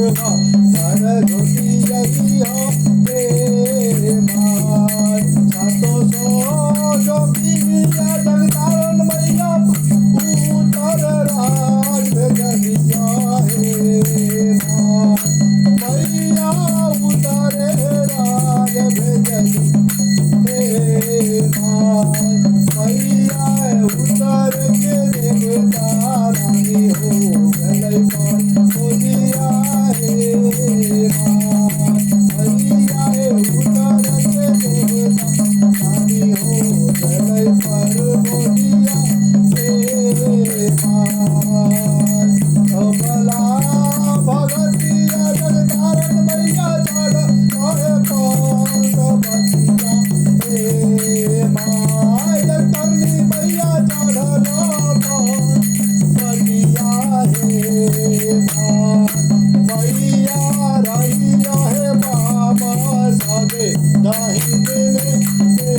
भजवा सरस्वती यही हो माय सातो सो जोगिनिया जगतारण मैया उतर राज भेजलिया हे माय मैया उतरे राज भेजली हे माय मैया उतर के देवता रानी हो गलै पर बोलिया हे माय मैया उतर के देवता रानी हो गलै पर बोलिया हे माय कमला भगतिया जगतारण मैया चढ़ कहे पार्वतिया हे माय करनी मैया चढ़ल पार्वतिया हे माय मैया रही रहे बाबा सगे दाहिने में हे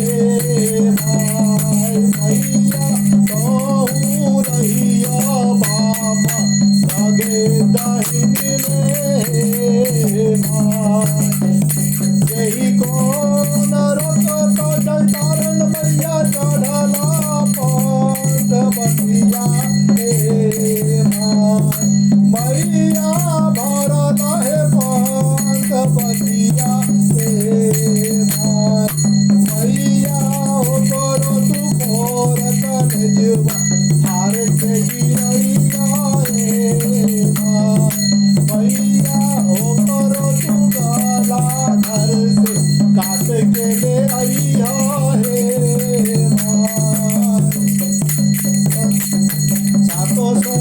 माय मैया कहूँ रहिया बाबा सगे दाहिने में हे माय यही कौन रोकत जगतारण मैया चढ़ला पार्वतिया हे माय मैया भरल हे पार्वतिया हे माय मैया हो करो तू खोर कलेजवा हार के गिरैया हे माय मैया हो करो तू गला धर से काट के ले आइया हे माय सातो सो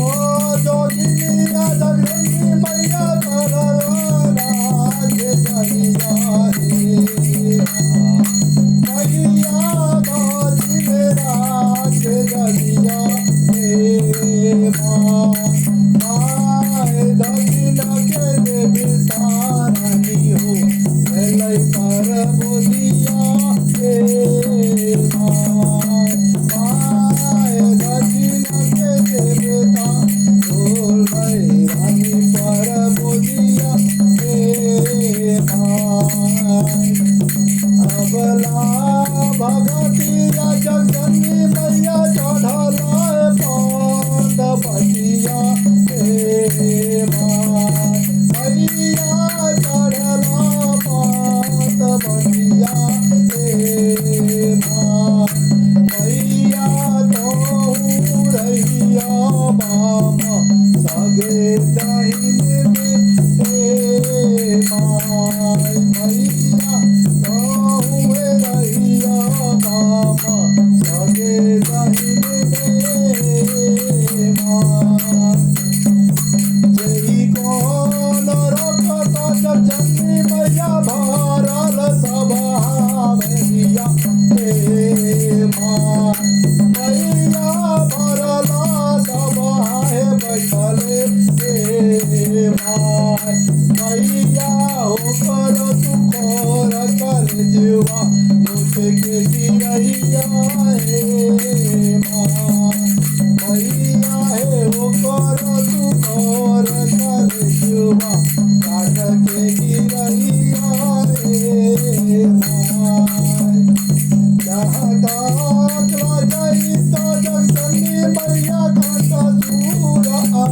जोगिनिया जगदम्बी मैया चढ़ल राज भेजलिया हे माय मैया गाछी में राज भेजलिया हे माय दक्षिण के देवता रानी हो गलै पर बोलिया हे माय दक्षिण के देवता बोलै रानी पर बोलिया हे माय अबला भगतिया जगदम्बी मैया चढ़ल पार्वतिया हे माय मैया चढ़ल पार्वतिया हे माय मैया कहूँ रहिया बाबा सगे दाहिने में हे माय मैया कहूँ रहिया बाबा सगे दाहिने में हे माय यही कौन रोकत जगदम्बी मैया भरल सभा मैया हे माय मैया भरल सभा हे बैठल हे माय मैया हो कर तू खोर कलेजवा मुझ के गिरैया हे माय मैया हो कर तू खोर कलेजवा काट के गिरैया हे माय जहाँ तक लजई तो जगदम्बी मैया कंठ सूर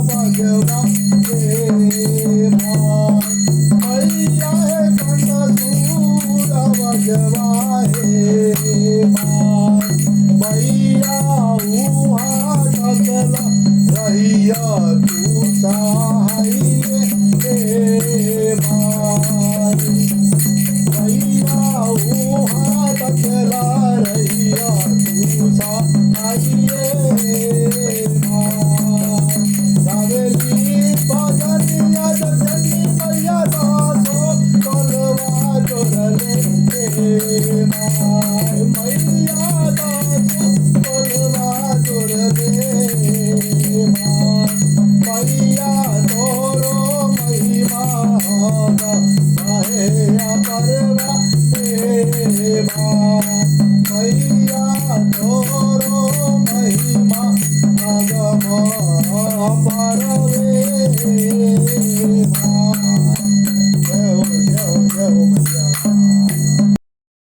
भजवा हे माय मैया कंठ सूर भजवा हे माय मैया उहाँ सकल रहिया तू सहाय हे माय मैया उहाँ सकल रहिया तू सहाय हे माय गावेली भजनिया जगदम्बी मैया दासो कलवा जोड़ले हे माय मैया दासो कलवा जोड़ले हे माय मैया तोरो महिमा हे परवा हे माय मैया तोरो महिमा अगम परवे